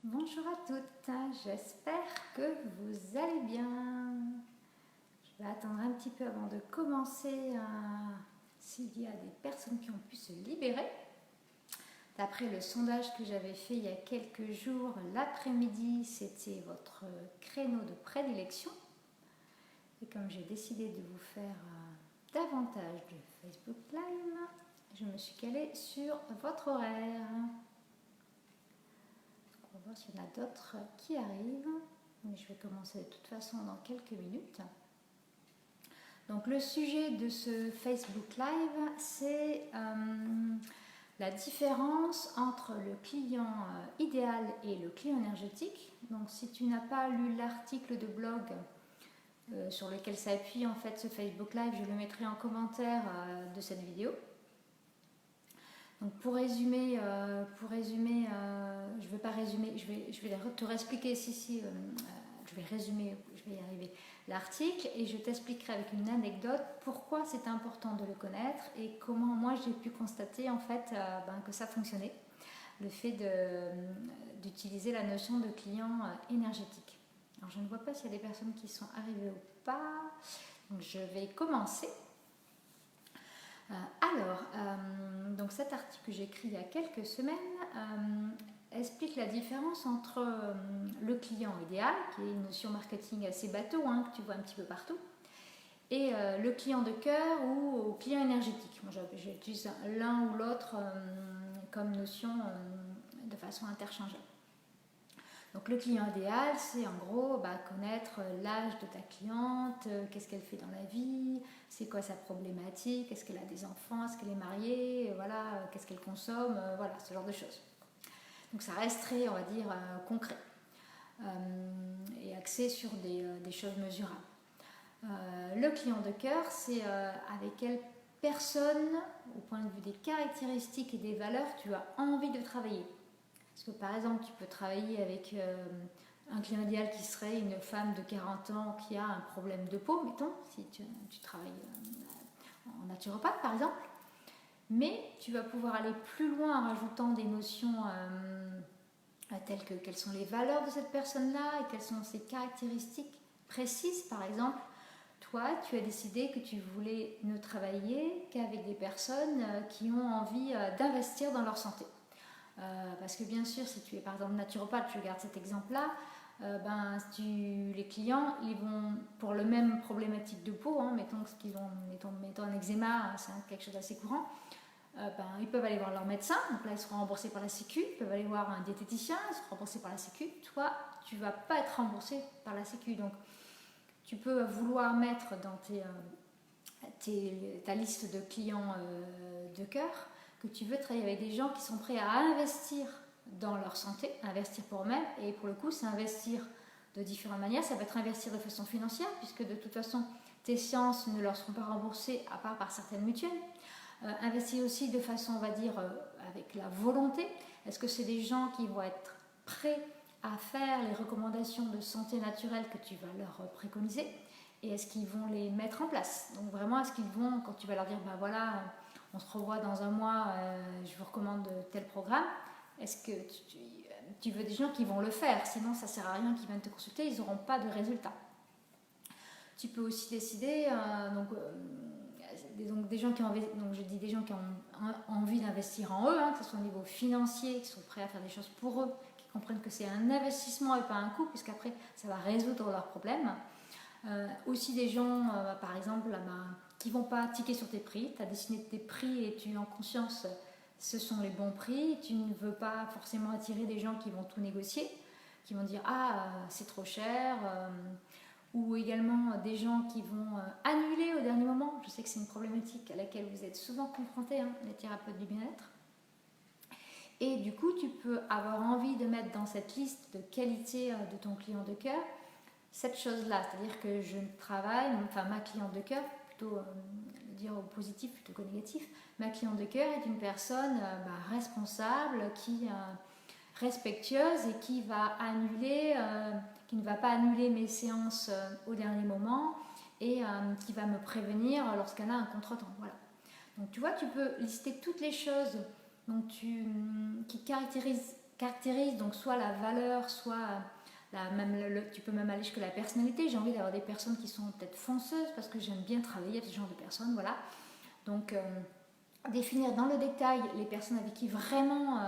Bonjour à toutes, j'espère que vous allez bien. Je vais attendre un petit peu avant de commencer s'il y a des personnes qui ont pu se libérer. D'après le sondage que j'avais fait il y a quelques jours, l'après-midi, c'était votre créneau de prédilection. Et comme j'ai décidé de vous faire davantage de Facebook Live, je me suis calée sur votre horaire. On va voir s'il y en a d'autres qui arrivent. Mais je vais commencer de toute façon dans quelques minutes. Donc le sujet de ce Facebook Live, c'est la différence entre le client idéal et le client énergétique. Donc si tu n'as pas lu l'article de blog sur lequel s'appuie en fait ce Facebook Live, je le mettrai en commentaire de cette vidéo. Donc pour résumer, je ne vais pas résumer, je vais te réexpliquer je vais résumer, je vais y arriver, l'article et je t'expliquerai avec une anecdote pourquoi c'est important de le connaître et comment moi j'ai pu constater en fait que ça fonctionnait, le fait d'utiliser la notion de client énergétique. Alors je ne vois pas s'il y a des personnes qui sont arrivées ou pas, donc je vais commencer. Donc cet article que j'ai écrit il y a quelques semaines explique la différence entre le client idéal, qui est une notion marketing assez bateau, que tu vois un petit peu partout, et le client de cœur ou client énergétique. Moi j'utilise l'un ou l'autre comme notion de façon interchangeable. Donc le client idéal, c'est en gros connaître l'âge de ta cliente, qu'est-ce qu'elle fait dans la vie, c'est quoi sa problématique, est-ce qu'elle a des enfants, est-ce qu'elle est mariée, voilà, qu'est-ce qu'elle consomme, voilà, ce genre de choses. Donc ça reste très, on va dire, concret et axé sur des choses mesurables. Le client de cœur, c'est avec quelle personne, au point de vue des caractéristiques et des valeurs, tu as envie de travailler. Parce que par exemple, tu peux travailler avec un client idéal qui serait une femme de 40 ans qui a un problème de peau, mettons, si tu travailles en naturopathe par exemple. Mais tu vas pouvoir aller plus loin en rajoutant des notions telles que quelles sont les valeurs de cette personne-là et quelles sont ses caractéristiques précises. Par exemple, toi, tu as décidé que tu voulais ne travailler qu'avec des personnes qui ont envie d'investir dans leur santé. Parce que bien sûr, si tu es par exemple naturopathe, je garde cet exemple-là, les clients, ils vont pour le même problématique de peau, mettons un eczéma, c'est quelque chose d'assez courant, ils peuvent aller voir leur médecin, donc là ils seront remboursés par la Sécu, ils peuvent aller voir un diététicien, ils seront remboursés par la Sécu. Toi, tu ne vas pas être remboursé par la Sécu, donc tu peux vouloir mettre dans ta liste de clients de cœur que tu veux travailler avec des gens qui sont prêts à investir dans leur santé, investir pour eux-mêmes, et pour le coup, c'est investir de différentes manières. Ça va être investir de façon financière, puisque de toute façon, tes séances ne leur seront pas remboursées à part par certaines mutuelles. Investir aussi de façon, on va dire, avec la volonté. Est-ce que c'est des gens qui vont être prêts à faire les recommandations de santé naturelle que tu vas leur préconiser, et est-ce qu'ils vont les mettre en place? Donc vraiment, est-ce qu'ils vont, quand tu vas leur dire, voilà, on se revoit dans un mois, je vous recommande tel programme, est-ce que tu veux des gens qui vont le faire? Sinon, ça ne sert à rien qu'ils viennent te consulter, ils n'auront pas de résultat. Tu peux aussi décider, donc des gens qui ont envie, donc je dis des gens qui ont envie d'investir en eux, que ce soit au niveau financier, qui sont prêts à faire des choses pour eux, qui comprennent que c'est un investissement et pas un coût, puisqu'après ça va résoudre leurs problèmes. Aussi des gens, par exemple, qui ne vont pas tiquer sur tes prix. Tu as dessiné tes prix et tu es en conscience, ce sont les bons prix. Tu ne veux pas forcément attirer des gens qui vont tout négocier, qui vont dire c'est trop cher. Ou également des gens qui vont annuler au dernier moment. Je sais que c'est une problématique à laquelle vous êtes souvent confrontés, les thérapeutes du bien-être. Et du coup, tu peux avoir envie de mettre dans cette liste de qualité de ton client de cœur cette chose-là, c'est-à-dire que je travaille, ma cliente de cœur, plutôt dire au positif plutôt qu'au négatif, ma cliente de cœur est une personne responsable, respectueuse et qui ne va pas annuler mes séances au dernier moment et qui va me prévenir lorsqu'elle a un contretemps. Voilà. Donc tu vois, tu peux lister toutes les choses qui caractérisent caractérise donc soit la valeur, soit tu peux même aller jusqu'à la personnalité. J'ai envie d'avoir des personnes qui sont peut-être fonceuses parce que j'aime bien travailler avec ce genre de personnes, voilà. Donc définir dans le détail les personnes avec qui vraiment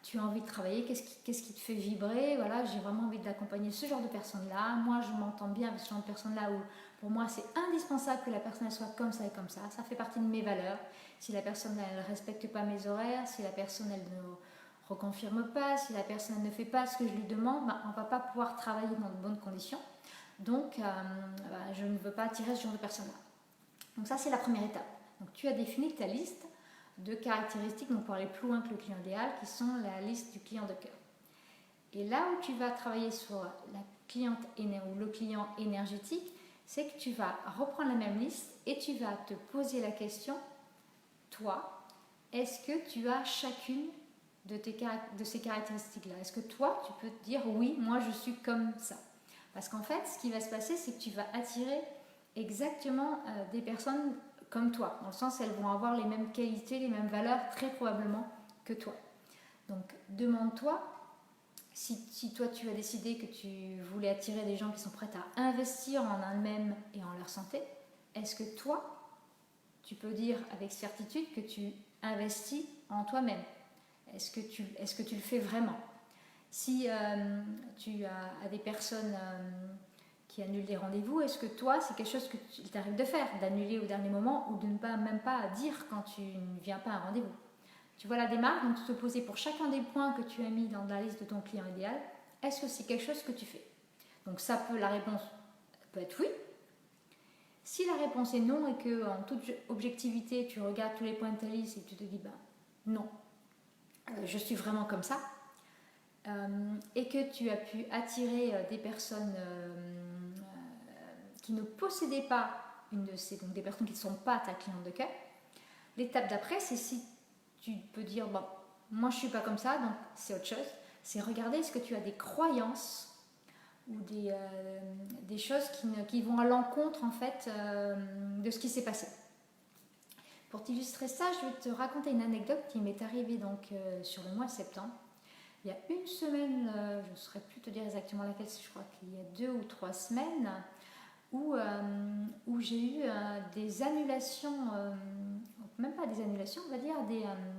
tu as envie de travailler, qu'est-ce qui te fait vibrer, voilà, j'ai vraiment envie d'accompagner ce genre de personnes-là. Moi, je m'entends bien avec ce genre de personnes-là où pour moi c'est indispensable que la personne elle soit comme ça et comme ça fait partie de mes valeurs. Si la personne elle ne respecte pas mes horaires, si la personne elle ne reconfirme pas, si la personne elle ne fait pas ce que je lui demande, on ne va pas pouvoir travailler dans de bonnes conditions. Donc je ne veux pas attirer ce genre de personnes-là. Donc ça c'est la première étape. Donc tu as défini ta liste de caractéristiques, donc pour aller plus loin que le client idéal, qui sont la liste du client de cœur. Et là où tu vas travailler sur la cliente ou le client énergétique, c'est que tu vas reprendre la même liste et tu vas te poser la question, toi, est-ce que tu as chacune de ces caractéristiques-là? Est-ce que toi, tu peux te dire, oui, moi je suis comme ça? Parce qu'en fait, ce qui va se passer, c'est que tu vas attirer exactement des personnes comme toi, dans le sens où elles vont avoir les mêmes qualités, les mêmes valeurs très probablement que toi. Donc demande-toi, si toi tu as décidé que tu voulais attirer des gens qui sont prêts à investir en eux-mêmes et en leur santé, est-ce que toi, tu peux dire avec certitude que tu investis en toi-même? Est-ce que tu le fais vraiment? Si tu as des personnes qui annulent des rendez-vous, est-ce que toi, c'est quelque chose que tu t'arrives de faire, d'annuler au dernier moment ou de ne pas même pas dire quand tu ne viens pas à un rendez-vous? Tu vois la démarche, donc te poser pour chacun des points que tu as mis dans la liste de ton client idéal, est-ce que c'est quelque chose que tu fais? Donc la réponse peut être oui. Si la réponse est non et que en toute objectivité, tu regardes tous les points de ta liste et tu te dis non, je suis vraiment comme ça, et que tu as pu attirer des personnes qui ne possédaient pas une de ces, donc des personnes qui ne sont pas ta cliente de cœur, l'étape d'après, c'est si tu peux dire, moi je ne suis pas comme ça, donc c'est autre chose, c'est regarder est-ce que tu as des croyances ou des choses qui vont à l'encontre en fait de ce qui s'est passé. Pour t'illustrer ça, je vais te raconter une anecdote qui m'est arrivée donc sur le mois de septembre. Il y a une semaine, je ne saurais plus te dire exactement laquelle, je crois qu'il y a 2 ou 3 semaines, où j'ai eu des annulations, même pas des annulations, on va dire,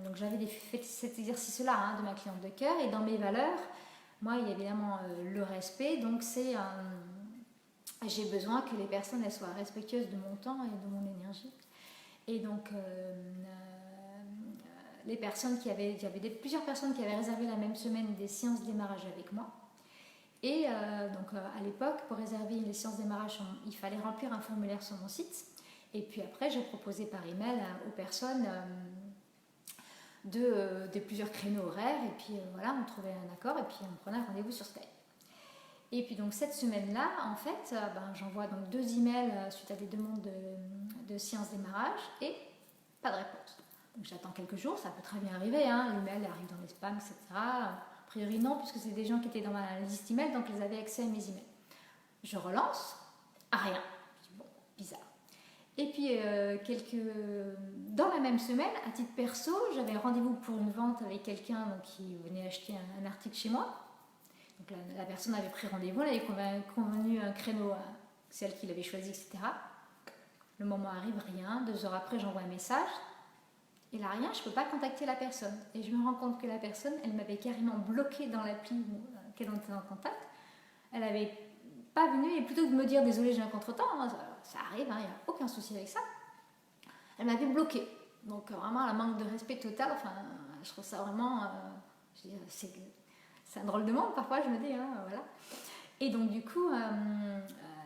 donc j'avais fait cet exercice-là de ma cliente de cœur, et dans mes valeurs, moi il y a évidemment le respect, donc j'ai besoin que les personnes elles soient respectueuses de mon temps et de mon énergie. Et donc les personnes il y avait plusieurs personnes qui avaient réservé la même semaine des séances de démarrage avec moi. Et donc à l'époque, pour réserver les séances de démarrage, il fallait remplir un formulaire sur mon site. Et puis après, j'ai proposé par email aux personnes de plusieurs créneaux horaires. Et puis voilà, on trouvait un accord et puis on prenait un rendez-vous sur Skype. Et puis donc cette semaine-là, en fait, j'envoie donc 2 emails suite à des demandes de séances de démarrage et pas de réponse. Donc j'attends quelques jours, ça peut très bien arriver, l'email arrive dans les spams, etc. A priori non, puisque c'est des gens qui étaient dans ma liste email, donc ils avaient accès à mes emails. Je relance, rien. Je dis bon, bizarre. Et puis dans la même semaine, à titre perso, j'avais rendez-vous pour une vente avec quelqu'un qui venait acheter un article chez moi. Donc la personne avait pris rendez-vous, elle avait convenu un créneau à celle qu'il avait choisi, etc. Le moment arrive, rien. 2 heures après, j'envoie un message. Et là, rien, je ne peux pas contacter la personne. Et je me rends compte que la personne, elle m'avait carrément bloquée dans l'appli qu'elle était en contact. Elle n'avait pas venu, et plutôt que de me dire désolé, j'ai un contretemps, ça arrive, il n'y a aucun souci avec ça. Elle m'avait bloquée. Donc vraiment, un manque de respect total. Enfin, je trouve ça vraiment. C'est un drôle de monde, parfois, je me dis, voilà. Et donc, du coup,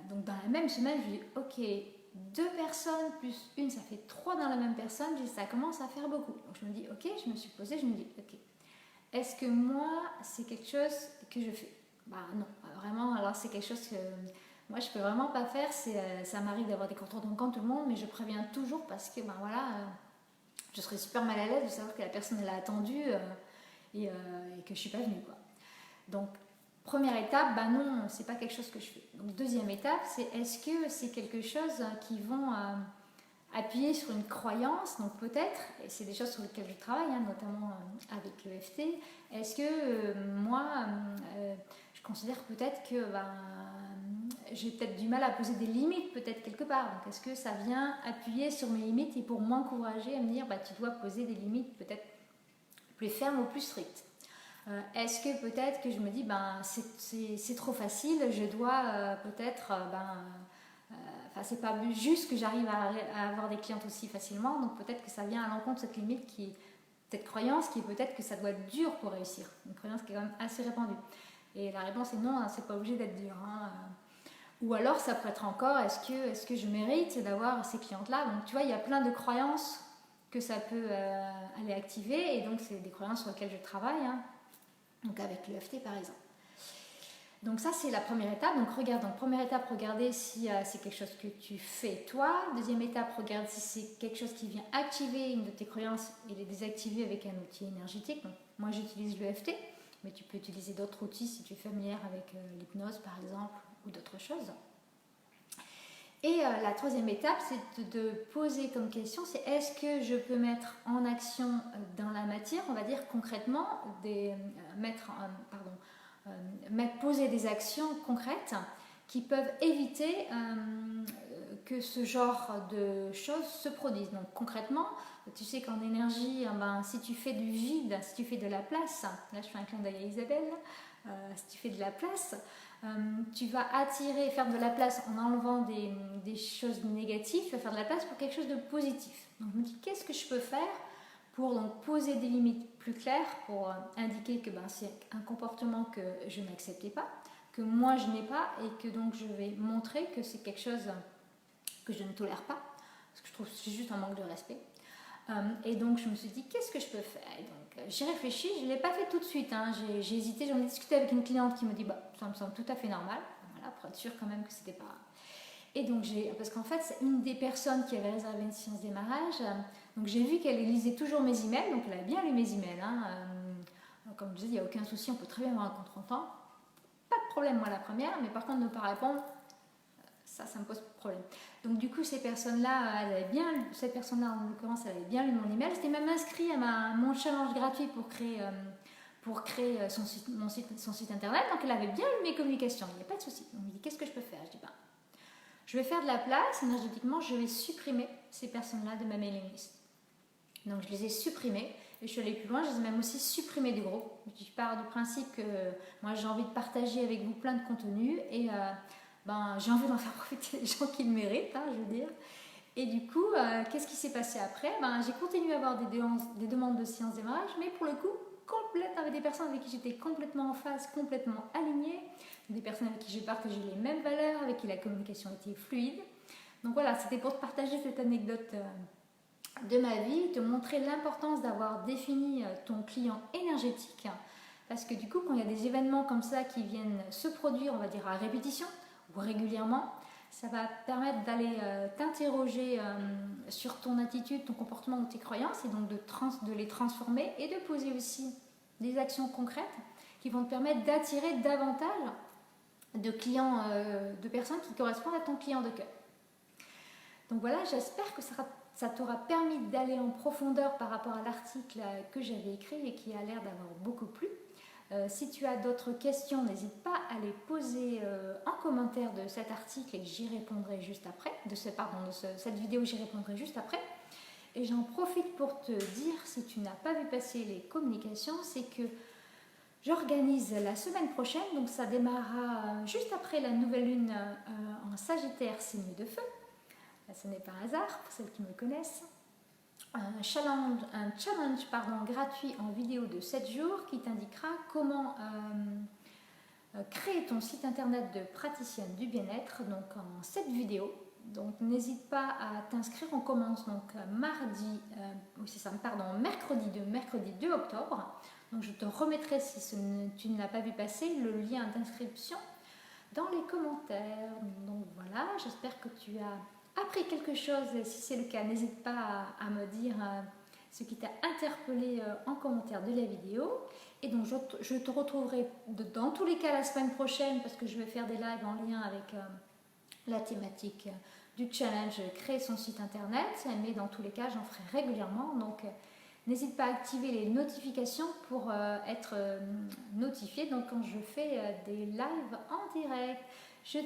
donc dans la même semaine, je dis ok, 2 personnes plus une, ça fait 3 dans la même personne, ça commence à faire beaucoup. Donc je me dis ok, je me suis posée, je me dis ok, est-ce que moi c'est quelque chose que je fais? Non, vraiment, alors c'est quelque chose que moi je peux vraiment pas faire. Ça m'arrive d'avoir des contretemps comme tout le monde, mais je préviens toujours parce que je serais super mal à l'aise de savoir que la personne elle a attendu et que je suis pas venue, quoi. Donc première étape, non, c'est pas quelque chose que je fais. Donc deuxième étape, c'est est-ce que c'est quelque chose qui vont appuyer sur une croyance, donc peut-être, et c'est des choses sur lesquelles je travaille, hein, notamment avec l'EFT, est-ce que moi, je considère peut-être que j'ai peut-être du mal à poser des limites, peut-être quelque part. Donc est-ce que ça vient appuyer sur mes limites et pour m'encourager à me dire, tu dois poser des limites peut-être plus fermes ou plus strictes. Est-ce que peut-être que je me dis, c'est trop facile, je dois peut-être... c'est pas juste que j'arrive à avoir des clientes aussi facilement, donc peut-être que ça vient à l'encontre de cette limite cette croyance qui est peut-être que ça doit être dur pour réussir, une croyance qui est quand même assez répandue. Et la réponse est non, c'est pas obligé d'être dur. Ou alors ça peut être encore, est-ce que je mérite d'avoir ces clientes-là? Donc tu vois, il y a plein de croyances que ça peut aller activer, et donc c'est des croyances sur lesquelles je travaille, donc avec l'EFT par exemple. Donc ça c'est la première étape, donc première étape, regardez si c'est quelque chose que tu fais toi. Deuxième étape, regarde si c'est quelque chose qui vient activer une de tes croyances et les désactiver avec un outil énergétique. Donc, moi j'utilise l'EFT, mais tu peux utiliser d'autres outils si tu es familière avec l'hypnose par exemple, ou d'autres choses. Et la troisième étape, c'est de poser comme question, c'est est-ce que je peux mettre en action dans la matière, on va dire concrètement, poser des actions concrètes qui peuvent éviter que ce genre de choses se produisent. Donc concrètement, tu sais qu'en énergie, si tu fais du vide, si tu fais de la place, là je fais un clin d'œil à Isabelle, si tu fais de la place, tu vas attirer, faire de la place en enlevant des choses négatives, tu vas faire de la place pour quelque chose de positif. Donc je me dis, qu'est-ce que je peux faire pour donc poser des limites plus claires, pour indiquer que c'est un comportement que je n'acceptais pas, que moi je n'ai pas, et que donc je vais montrer que c'est quelque chose que je ne tolère pas, parce que je trouve que c'est juste un manque de respect. Et donc je me suis dit, qu'est-ce que je peux faire? Et donc j'ai réfléchi, je ne l'ai pas fait tout de suite, j'ai hésité, j'en ai discuté avec une cliente qui me dit, ça me semble tout à fait normal, voilà, pour être sûre quand même que c'était pas... Et donc parce qu'en fait c'est une des personnes qui avait réservé une séance démarrage, donc j'ai vu qu'elle lisait toujours mes emails, donc elle avait bien lu mes emails, comme je disais, il n'y a aucun souci, on peut très bien avoir un contre-temps, pas de problème moi la première, mais par contre ne pas répondre, ça me pose problème. Donc du coup cette personne-là en l'occurrence, elle avait bien lu mon email. J'étais même inscrit à mon challenge gratuit pour créer son site internet. Donc elle avait bien lu mes communications, il n'y a pas de souci. On me dit, qu'est-ce que je peux faire? Je dis, je vais faire de la place, énergétiquement, je vais supprimer ces personnes-là de ma mailing list. Donc je les ai supprimées, et je suis allée plus loin, je les ai même aussi supprimées du groupe. Je pars du principe que moi j'ai envie de partager avec vous plein de contenu, et j'ai envie d'en faire profiter les gens qui le méritent, je veux dire. Et du coup, qu'est-ce qui s'est passé après? J'ai continué à avoir des demandes de séances démarrage, mais pour le coup, avec des personnes avec qui j'étais complètement en phase, complètement alignée, des personnes avec qui j'ai partagé les mêmes valeurs, avec qui la communication était fluide. Donc voilà, c'était pour te partager cette anecdote de ma vie, te montrer l'importance d'avoir défini ton client énergétique, parce que du coup, quand il y a des événements comme ça qui viennent se produire, on va dire à répétition, ou régulièrement, ça va permettre d'aller t'interroger sur ton attitude, ton comportement ou tes croyances, et donc de les transformer et de poser aussi des actions concrètes qui vont te permettre d'attirer davantage de clients, de personnes qui correspondent à ton client de cœur. Donc voilà, j'espère que ça t'aura permis d'aller en profondeur par rapport à l'article que j'avais écrit et qui a l'air d'avoir beaucoup plu. Si tu as d'autres questions, n'hésite pas à les poser en commentaire de cet article, et j'y répondrai juste après, cette vidéo, j'y répondrai juste après. Et j'en profite pour te dire, si tu n'as pas vu passer les communications, c'est que j'organise la semaine prochaine, donc ça démarrera juste après la nouvelle lune en Sagittaire, signe de feu. Là, ce n'est pas un hasard pour celles qui me connaissent. Un challenge gratuit en vidéo de 7 jours qui t'indiquera comment créer ton site internet de praticienne du bien-être, donc en 7 vidéos. Donc n'hésite pas à t'inscrire, on commence donc mercredi 2 octobre. Donc je te remettrai, si tu ne l'as pas vu passer, le lien d'inscription dans les commentaires. Donc voilà, j'espère que tu as appris quelque chose, et si c'est le cas, n'hésite pas à me dire ce qui t'a interpellé en commentaire de la vidéo. Et donc je te retrouverai dans tous les cas la semaine prochaine, parce que je vais faire des lives en lien avec la thématique du challenge créer son site internet, mais dans tous les cas j'en ferai régulièrement, donc n'hésite pas à activer les notifications pour être notifié donc quand je fais des lives en direct. Je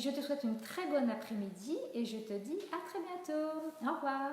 te souhaite une très bonne après-midi et je te dis à très bientôt. Au revoir.